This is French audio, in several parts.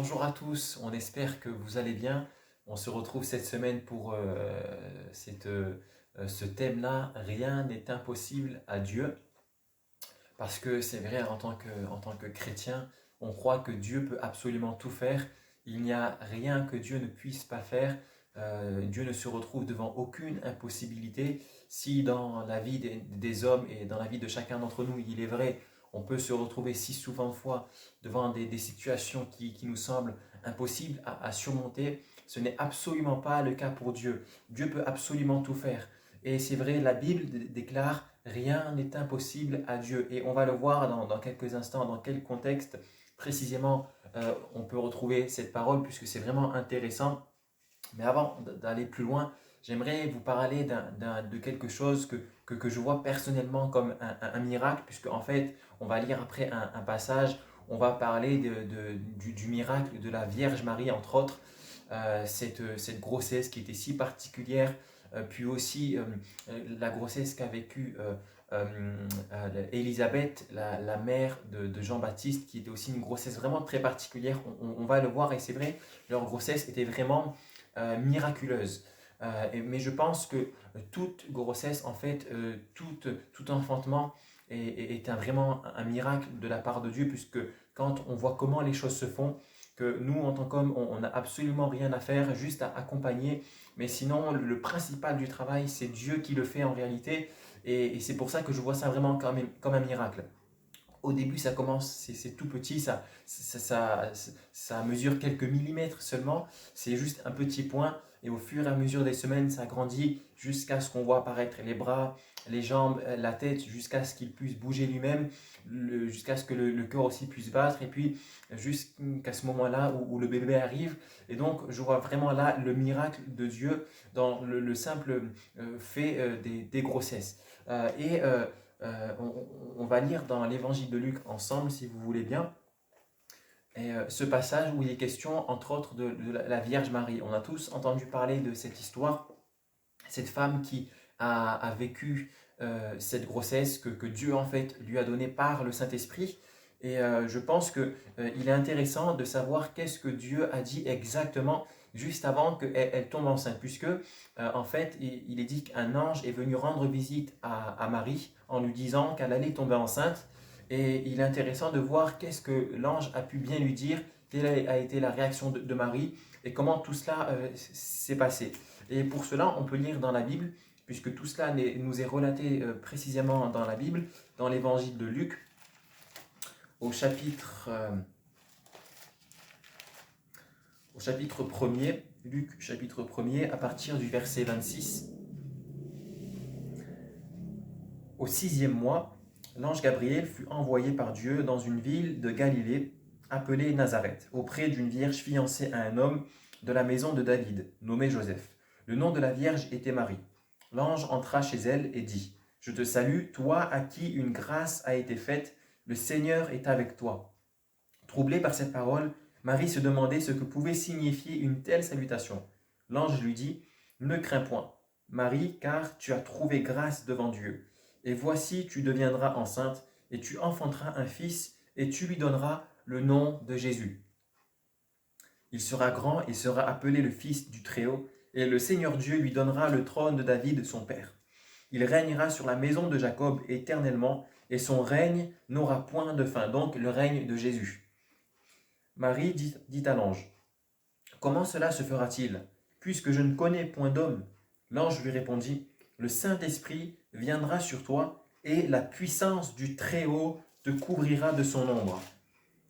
Bonjour à tous, on espère que vous allez bien. On se retrouve cette semaine pour ce thème-là. Rien n'est impossible à Dieu. Parce que c'est vrai, en tant que chrétien, on croit que Dieu peut absolument tout faire. Il n'y a rien que Dieu ne puisse pas faire. Dieu ne se retrouve devant aucune impossibilité. Si dans la vie des hommes et dans la vie de chacun d'entre nous, il est vrai, on peut se retrouver si souvent de fois devant des situations qui nous semblent impossibles à surmonter, ce n'est absolument pas le cas pour Dieu. Dieu peut absolument tout faire. Et c'est vrai, la Bible déclare rien n'est impossible à Dieu. Et on va le voir dans quelques instants, dans quel contexte précisément on peut retrouver cette parole, puisque c'est vraiment intéressant. Mais avant d'aller plus loin, j'aimerais vous parler de quelque chose que je vois personnellement comme un miracle, puisque en fait, on va lire après un passage, on va parler du miracle de la Vierge Marie, entre autres, cette grossesse qui était si particulière, puis aussi la grossesse qu'a vécue Élisabeth, la mère de Jean-Baptiste, qui était aussi une grossesse vraiment très particulière. On va le voir, et c'est vrai, leur grossesse était vraiment miraculeuse. Mais je pense que toute grossesse, en fait, tout enfantement est vraiment un miracle de la part de Dieu, puisque quand on voit comment les choses se font, que nous, en tant qu'hommes, on n'a absolument rien à faire, juste à accompagner. Mais sinon, le principal du travail, c'est Dieu qui le fait en réalité. Et c'est pour ça que je vois ça vraiment comme un miracle. Au début, ça commence, c'est tout petit, ça mesure quelques millimètres seulement, c'est juste un petit point, et au fur et à mesure des semaines, ça grandit jusqu'à ce qu'on voit apparaître les bras, les jambes, la tête, jusqu'à ce qu'il puisse bouger lui-même, jusqu'à ce que le cœur aussi puisse battre, et puis jusqu'à ce moment-là où le bébé arrive. Et donc, je vois vraiment là le miracle de Dieu dans le simple fait des grossesses. Et on va lire dans l'évangile de Luc ensemble, si vous voulez bien, et ce passage où il est question, entre autres, de la Vierge Marie. On a tous entendu parler de cette histoire, cette femme qui a vécu cette grossesse que Dieu, en fait, lui a donnée par le Saint-Esprit. Et je pense qu'il est intéressant de savoir qu'est-ce que Dieu a dit exactement juste avant qu'elle tombe enceinte, puisque en fait, il est dit qu'un ange est venu rendre visite à Marie en lui disant qu'elle allait tomber enceinte. Et il est intéressant de voir qu'est-ce que l'ange a pu bien lui dire, quelle a été la réaction de Marie et comment tout cela s'est passé. Et pour cela, on peut lire dans la Bible, puisque tout cela nous est relaté précisément dans la Bible, dans l'évangile de Luc, au chapitre, euh, au chapitre 1er, Luc chapitre 1er, à partir du verset 26. Au 6e mois, l'ange Gabriel fut envoyé par Dieu dans une ville de Galilée, appelée Nazareth, auprès d'une vierge fiancée à un homme de la maison de David, nommé Joseph. Le nom de la vierge était Marie. L'ange entra chez elle et dit, « Je te salue, toi à qui une grâce a été faite, le Seigneur est avec toi. » Troublée par cette parole, Marie se demandait ce que pouvait signifier une telle salutation. L'ange lui dit, « Ne crains point, Marie, car tu as trouvé grâce devant Dieu. Et voici, tu deviendras enceinte, et tu enfanteras un fils, et tu lui donneras le nom de Jésus. Il sera grand et sera appelé le Fils du Très-Haut, et le Seigneur Dieu lui donnera le trône de David, son père. Il régnera sur la maison de Jacob éternellement, et son règne n'aura point de fin. » Donc le règne de Jésus. Marie dit à l'ange, « Comment cela se fera-t-il, puisque je ne connais point d'homme ?» L'ange lui répondit, « Le Saint-Esprit viendra sur toi, et la puissance du Très-Haut te couvrira de son ombre.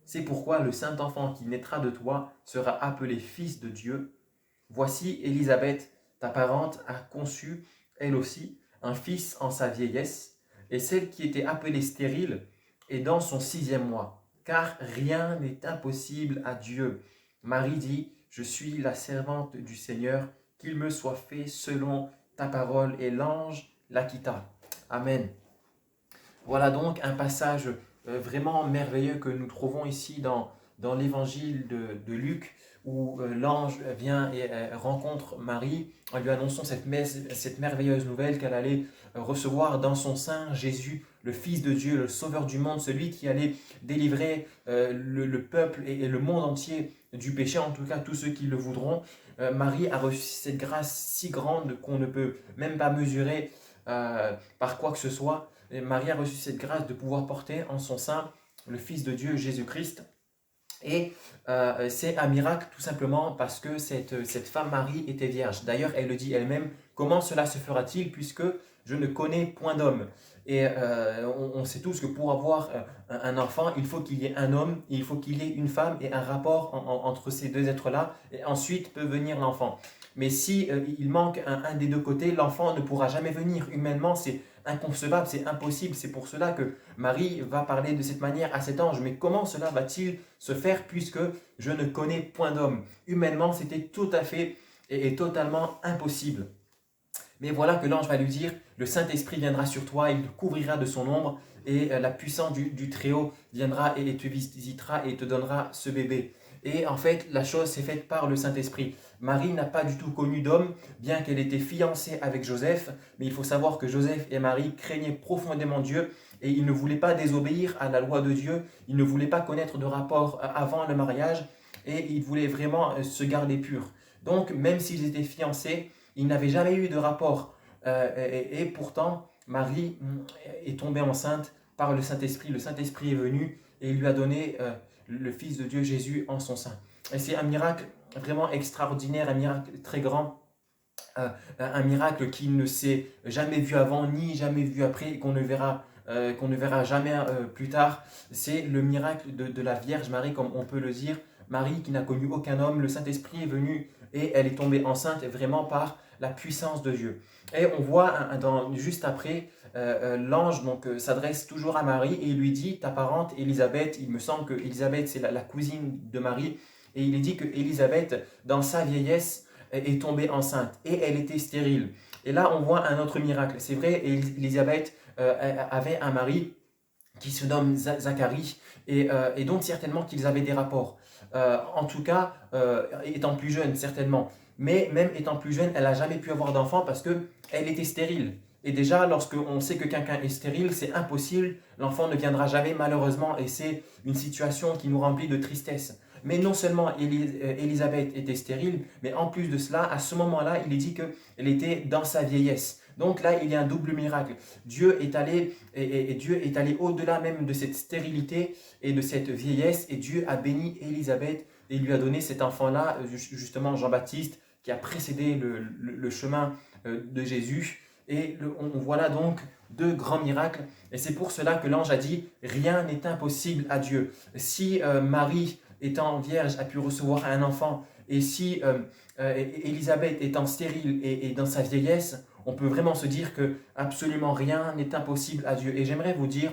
C'est pourquoi le Saint-Enfant qui naîtra de toi sera appelé Fils de Dieu. Voici Élisabeth, ta parente, a conçu, elle aussi, un fils en sa vieillesse, et celle qui était appelée stérile est dans son 6e mois, car rien n'est impossible à Dieu. Marie dit, « Je suis la servante du Seigneur, qu'il me soit fait selon ta parole. » Et l'ange la quitta. Amen. Voilà donc un passage vraiment merveilleux que nous trouvons ici dans l'évangile de Luc, où l'ange vient et rencontre Marie en lui annonçant cette merveilleuse nouvelle qu'elle allait recevoir dans son sein Jésus, le Fils de Dieu, le Sauveur du monde, celui qui allait délivrer le peuple et le monde entier du péché, en tout cas tous ceux qui le voudront. Marie a reçu cette grâce si grande qu'on ne peut même pas mesurer par quoi que ce soit. Et Marie a reçu cette grâce de pouvoir porter en son sein le Fils de Dieu, Jésus-Christ. Et c'est un miracle tout simplement parce que cette femme Marie était vierge. D'ailleurs, elle le dit elle-même, comment cela se fera-t-il puisque je ne connais point d'homme. Et on sait tous que pour avoir un enfant, il faut qu'il y ait un homme, il faut qu'il y ait une femme et un rapport entre ces deux êtres-là, et ensuite peut venir l'enfant. Mais si il manque un des deux côtés, l'enfant ne pourra jamais venir. Humainement, c'est inconcevable, c'est impossible. C'est pour cela que Marie va parler de cette manière à cet ange. Mais comment cela va-t-il se faire puisque je ne connais point d'homme? Humainement, c'était tout à fait et totalement impossible. Mais voilà que l'ange va lui dire, le Saint-Esprit viendra sur toi, il te couvrira de son ombre, et la puissance du Très-Haut viendra et te visitera et te donnera ce bébé. Et en fait, la chose s'est faite par le Saint-Esprit. Marie n'a pas du tout connu d'homme, bien qu'elle était fiancée avec Joseph, mais il faut savoir que Joseph et Marie craignaient profondément Dieu, et ils ne voulaient pas désobéir à la loi de Dieu, ils ne voulaient pas connaître de rapport avant le mariage, et ils voulaient vraiment se garder purs. Donc, même s'ils étaient fiancés, ils n'avaient jamais eu de rapport. Et pourtant, Marie est tombée enceinte par le Saint-Esprit. Le Saint-Esprit est venu et il lui a donné le Fils de Dieu Jésus en son sein. Et c'est un miracle vraiment extraordinaire, un miracle très grand, un miracle qui ne s'est jamais vu avant ni jamais vu après, qu'on ne verra jamais plus tard. C'est le miracle de la Vierge Marie, comme on peut le dire. Marie qui n'a connu aucun homme, le Saint-Esprit est venu et elle est tombée enceinte vraiment par la puissance de Dieu. Et on voit juste après, l'ange s'adresse toujours à Marie et il lui dit, ta parente Élisabeth, il me semble que Élisabeth c'est la cousine de Marie, et il est dit que Élisabeth, dans sa vieillesse, est tombée enceinte et elle était stérile. Et là, on voit un autre miracle. C'est vrai, Élisabeth avait un mari qui se nomme Zacharie, et donc certainement qu'ils avaient des rapports. En tout cas, étant plus jeune, certainement. Mais même étant plus jeune, elle n'a jamais pu avoir d'enfant parce qu'elle était stérile. Et déjà, lorsqu'on sait que quelqu'un est stérile, c'est impossible, l'enfant ne viendra jamais malheureusement, et c'est une situation qui nous remplit de tristesse. Mais non seulement Élisabeth était stérile, mais en plus de cela, à ce moment-là, il est dit qu'elle était dans sa vieillesse. Donc là, il y a un double miracle. Dieu est allé, et Dieu est allé au-delà même de cette stérilité et de cette vieillesse, et Dieu a béni Élisabeth et il lui a donné cet enfant-là, justement Jean-Baptiste, qui a précédé le chemin de Jésus. Et on voit là donc deux grands miracles. Et c'est pour cela que l'ange a dit, rien n'est impossible à Dieu. Si Marie, étant vierge, a pu recevoir un enfant, et si Élisabeth étant stérile et dans sa vieillesse, on peut vraiment se dire que absolument rien n'est impossible à Dieu. Et j'aimerais vous dire,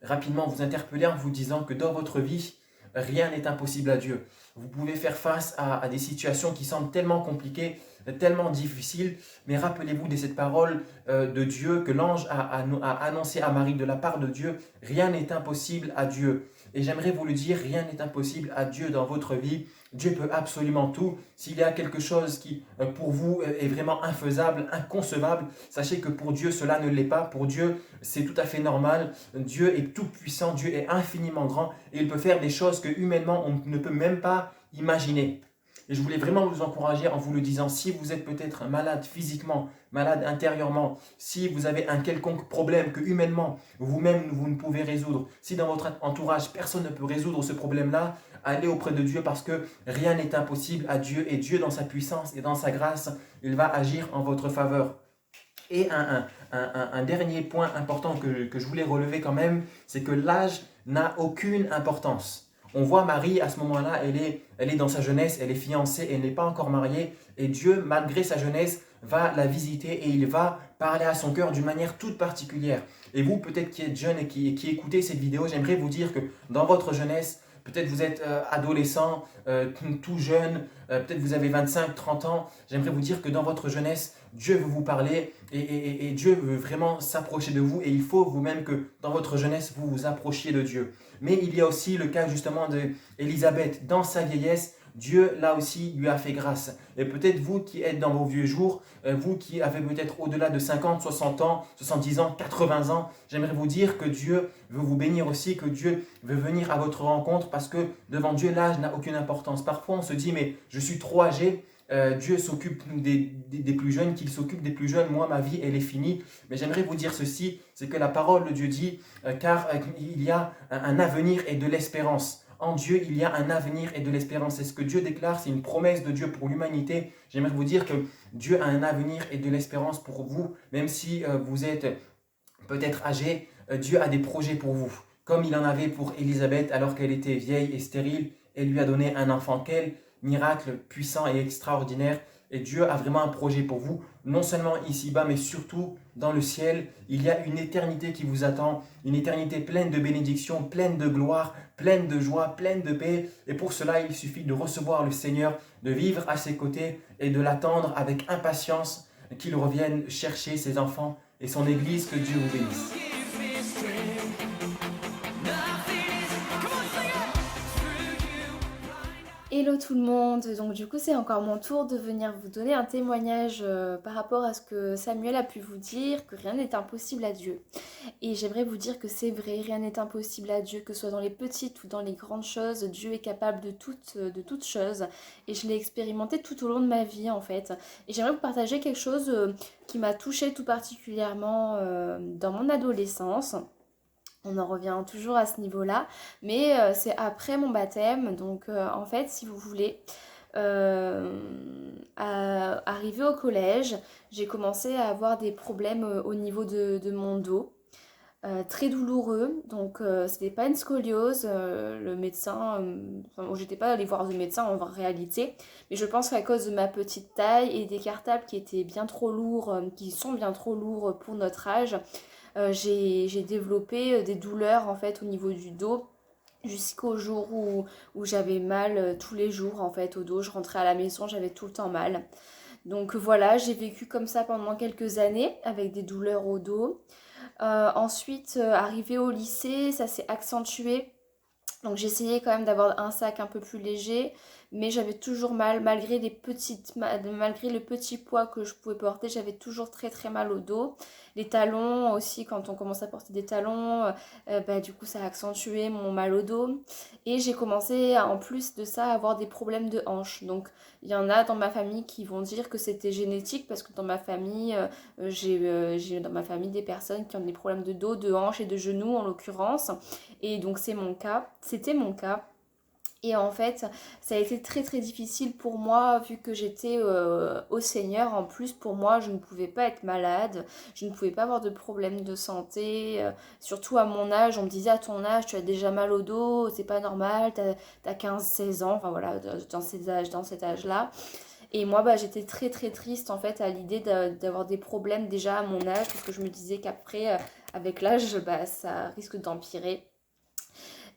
rapidement vous interpeller en vous disant que dans votre vie, rien n'est impossible à Dieu. Vous pouvez faire face à des situations qui semblent tellement compliquées, tellement difficiles, mais rappelez-vous de cette parole de Dieu que l'ange a annoncé à Marie de la part de Dieu, rien n'est impossible à Dieu. Et j'aimerais vous le dire, rien n'est impossible à Dieu dans votre vie. Dieu peut absolument tout. S'il y a quelque chose qui, pour vous, est vraiment infaisable, inconcevable, sachez que pour Dieu, cela ne l'est pas. Pour Dieu, c'est tout à fait normal. Dieu est tout puissant, Dieu est infiniment grand et il peut faire des choses que humainement, on ne peut même pas imaginer. Et je voulais vraiment vous encourager en vous le disant, si vous êtes peut-être malade physiquement, malade intérieurement, si vous avez un quelconque problème que humainement, vous-même, vous ne pouvez résoudre, si dans votre entourage, personne ne peut résoudre ce problème-là, allez auprès de Dieu parce que rien n'est impossible à Dieu et Dieu, dans sa puissance et dans sa grâce, il va agir en votre faveur. Et un dernier point important que je voulais relever quand même, c'est que l'âge n'a aucune importance. On voit Marie à ce moment-là, elle est dans sa jeunesse, elle est fiancée, elle n'est pas encore mariée. Et Dieu, malgré sa jeunesse, va la visiter et il va parler à son cœur d'une manière toute particulière. Et vous, peut-être qui êtes jeune et qui écoutez cette vidéo, j'aimerais vous dire que dans votre jeunesse, peut-être vous êtes adolescent, tout jeune, peut-être vous avez 25, 30 ans. J'aimerais vous dire que dans votre jeunesse, Dieu veut vous parler et Dieu veut vraiment s'approcher de vous. Et il faut vous-même que dans votre jeunesse, vous vous approchiez de Dieu. Mais il y a aussi le cas justement d'Élisabeth. Dans sa vieillesse, Dieu là aussi lui a fait grâce. Et peut-être vous qui êtes dans vos vieux jours, vous qui avez peut-être au-delà de 50, 60 ans, 70 ans, 80 ans, j'aimerais vous dire que Dieu veut vous bénir aussi, que Dieu veut venir à votre rencontre parce que devant Dieu, l'âge n'a aucune importance. Parfois on se dit mais je suis trop âgé, Dieu s'occupe des plus jeunes, qu'il s'occupe des plus jeunes, moi ma vie elle est finie. Mais j'aimerais vous dire ceci, c'est que la parole de Dieu dit, car il y a un avenir et de l'espérance. En Dieu, il y a un avenir et de l'espérance. C'est ce que Dieu déclare, c'est une promesse de Dieu pour l'humanité. J'aimerais vous dire que Dieu a un avenir et de l'espérance pour vous, même si vous êtes peut-être âgé, Dieu a des projets pour vous. Comme il en avait pour Élisabeth alors qu'elle était vieille et stérile, et lui a donné un enfant. Quel miracle puissant et extraordinaire. Et Dieu a vraiment un projet pour vous, non seulement ici-bas, mais surtout dans le ciel. Il y a une éternité qui vous attend, une éternité pleine de bénédictions, pleine de gloire, pleine de joie, pleine de paix. Et pour cela, il suffit de recevoir le Seigneur, de vivre à ses côtés et de l'attendre avec impatience qu'il revienne chercher ses enfants et son Église. Que Dieu vous bénisse. Hello tout le monde, donc du coup c'est encore mon tour de venir vous donner un témoignage par rapport à ce que Samuel a pu vous dire, que rien n'est impossible à Dieu. Et j'aimerais vous dire que c'est vrai, rien n'est impossible à Dieu, que ce soit dans les petites ou dans les grandes choses, Dieu est capable de toutes choses. Et je l'ai expérimenté tout au long de ma vie en fait. Et j'aimerais vous partager quelque chose qui m'a touchée tout particulièrement dans mon adolescence. On en revient toujours à ce niveau-là, mais c'est après mon baptême, donc en fait, si vous voulez, arrivé au collège, j'ai commencé à avoir des problèmes au niveau de mon dos, très douloureux, donc c'était pas une scoliose, le médecin, enfin, j'étais pas allée voir le médecin en réalité, mais je pense qu'à cause de ma petite taille et des cartables qui étaient bien trop lourds, qui sont bien trop lourds pour notre âge, j'ai développé des douleurs en fait au niveau du dos jusqu'au jour où j'avais mal tous les jours en fait au dos. Je rentrais à la maison, j'avais tout le temps mal. Donc voilà, j'ai vécu comme ça pendant quelques années avec des douleurs au dos. Ensuite, arrivé au lycée, ça s'est accentué. Donc j'essayais quand même d'avoir un sac un peu plus léger, mais j'avais toujours mal, malgré malgré le petit poids que je pouvais porter, j'avais toujours très très mal au dos. Les talons aussi, quand on commence à porter des talons, bah, du coup ça a accentué mon mal au dos. Et j'ai commencé en plus de ça à avoir des problèmes de hanches. Donc il y en a dans ma famille qui vont dire que c'était génétique parce que dans ma famille, j'ai dans ma famille des personnes qui ont des problèmes de dos, de hanches et de genoux en l'occurrence. Et donc c'était mon cas. Et en fait, ça a été très très difficile pour moi vu que j'étais au Seigneur. En plus, pour moi, je ne pouvais pas être malade, je ne pouvais pas avoir de problème de santé. Surtout à mon âge, on me disait à ton âge, tu as déjà mal au dos, c'est pas normal, t'as 15-16 ans, enfin voilà, dans cet âge-là. Et moi, bah, j'étais très très triste en fait à l'idée d'avoir des problèmes déjà à mon âge parce que je me disais qu'après, avec l'âge, bah, ça risque d'empirer.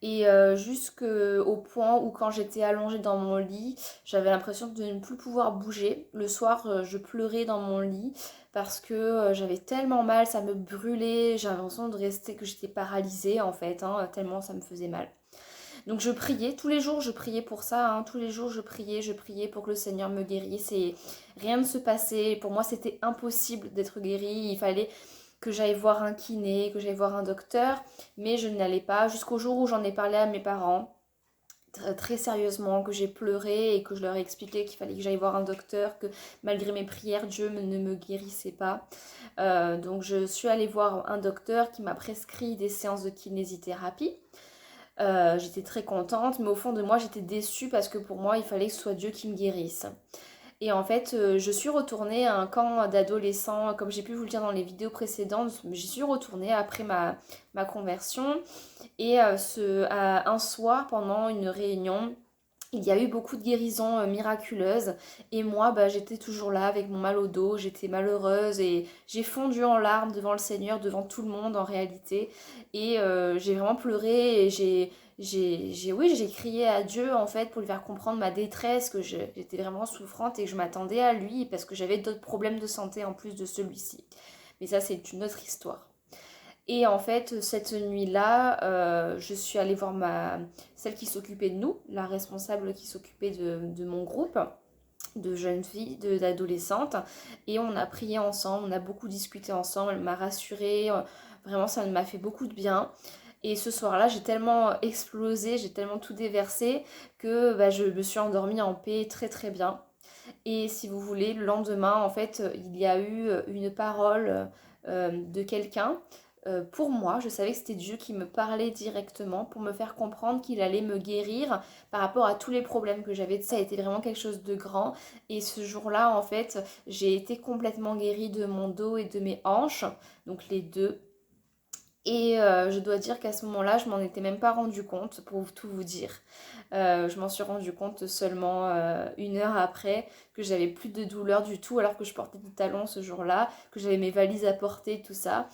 Et jusqu'au point où quand j'étais allongée dans mon lit, j'avais l'impression de ne plus pouvoir bouger. Le soir, je pleurais dans mon lit parce que j'avais tellement mal, ça me brûlait, j'avais l'impression de rester, que j'étais paralysée en fait, hein, tellement ça me faisait mal. Donc je priais, tous les jours je priais pour ça, hein, tous les jours je priais pour que le Seigneur me guérisse et rien ne se passait. Pour moi c'était impossible d'être guérie, il fallait que j'aille voir un kiné, que j'aille voir un docteur, mais je n'allais pas jusqu'au jour où j'en ai parlé à mes parents très sérieusement, que j'ai pleuré et que je leur ai expliqué qu'il fallait que j'aille voir un docteur, que malgré mes prières, Dieu ne me guérissait pas. Donc je suis allée voir un docteur qui m'a prescrit des séances de kinésithérapie. J'étais très contente, mais au fond de moi, j'étais déçue parce que pour moi, il fallait que ce soit Dieu qui me guérisse. Et en fait, je suis retournée à un camp d'adolescents, comme j'ai pu vous le dire dans les vidéos précédentes, j'y suis retournée après ma conversion. Et un soir, pendant une réunion, il y a eu beaucoup de guérisons miraculeuses et moi bah, j'étais toujours là avec mon mal au dos, j'étais malheureuse et j'ai fondu en larmes devant le Seigneur, devant tout le monde en réalité et j'ai vraiment pleuré et j'ai crié à Dieu en fait pour lui faire comprendre ma détresse, que j'étais vraiment souffrante et que je m'attendais à lui parce que j'avais d'autres problèmes de santé en plus de celui-ci. Mais ça c'est une autre histoire. Et en fait, cette nuit-là, je suis allée voir celle qui s'occupait de nous, la responsable qui s'occupait de mon groupe de jeunes filles, d'adolescentes, et on a prié ensemble, on a beaucoup discuté ensemble, elle m'a rassurée, vraiment ça m'a fait beaucoup de bien. Et ce soir-là, j'ai tellement explosé, j'ai tellement tout déversé que bah, je me suis endormie en paix très très bien. Et si vous voulez, le lendemain, en fait, il y a eu une parole de quelqu'un. Pour moi, je savais que c'était Dieu qui me parlait directement pour me faire comprendre qu'il allait me guérir par rapport à tous les problèmes que j'avais. Ça a été vraiment quelque chose de grand. Et ce jour-là, en fait, j'ai été complètement guérie de mon dos et de mes hanches, donc les deux. Et je dois dire qu'à ce moment-là, je m'en étais même pas rendu compte, pour tout vous dire. Je m'en suis rendu compte seulement 1 heure après que j'avais plus de douleur du tout alors que je portais des talons ce jour-là, que j'avais mes valises à porter, tout ça.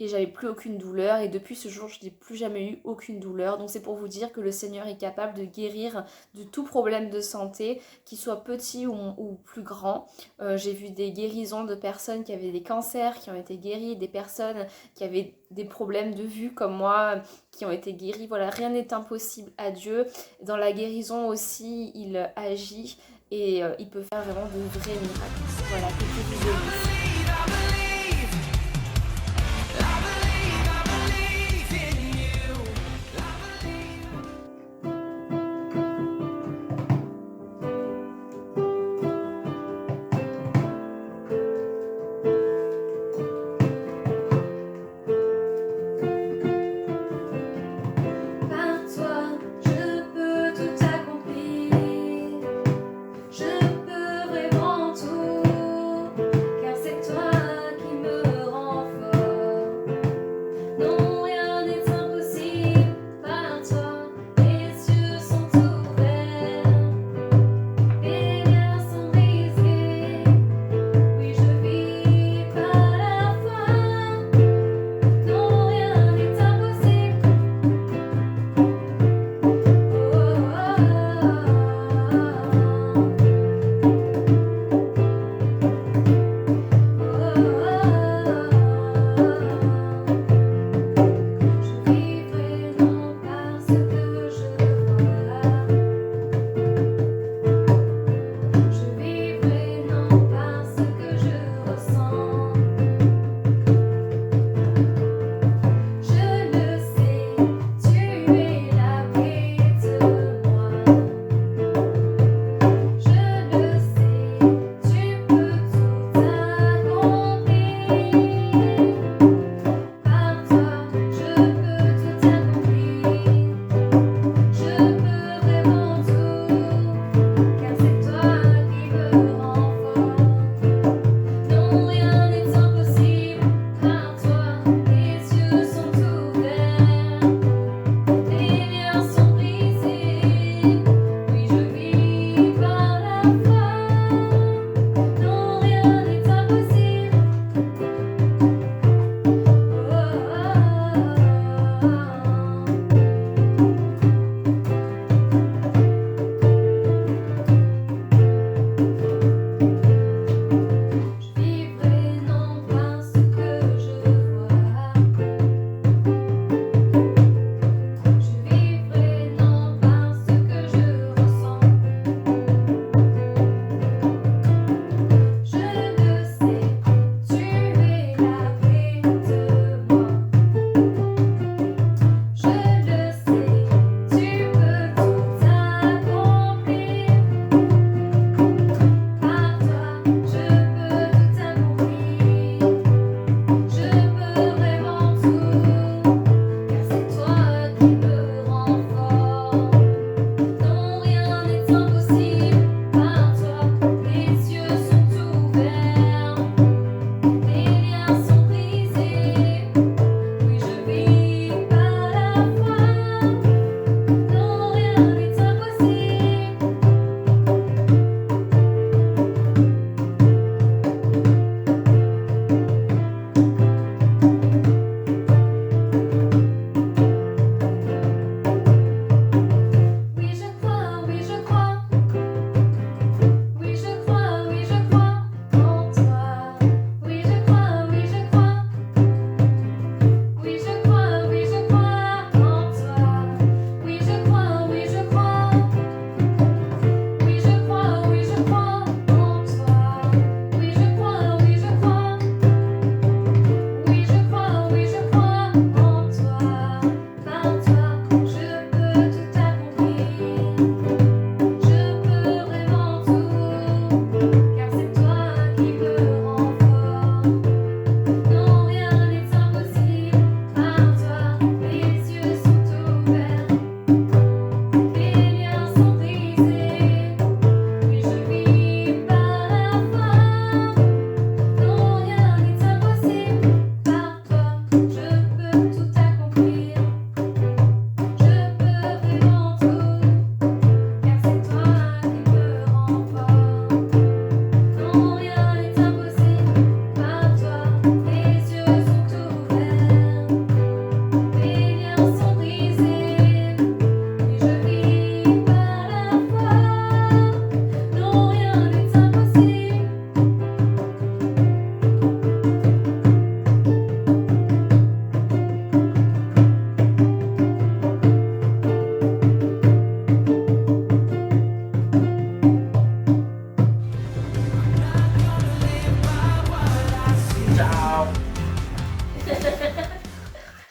Et j'avais plus aucune douleur et depuis ce jour, je n'ai plus jamais eu aucune douleur. Donc c'est pour vous dire que le Seigneur est capable de guérir de tout problème de santé, qu'il soit petit ou plus grand. J'ai vu des guérisons de personnes qui avaient des cancers, qui ont été guéries, des personnes qui avaient des problèmes de vue comme moi, qui ont été guéries. Voilà, rien n'est impossible à Dieu. Dans la guérison aussi, il agit et il peut faire vraiment de vrais miracles. Voilà,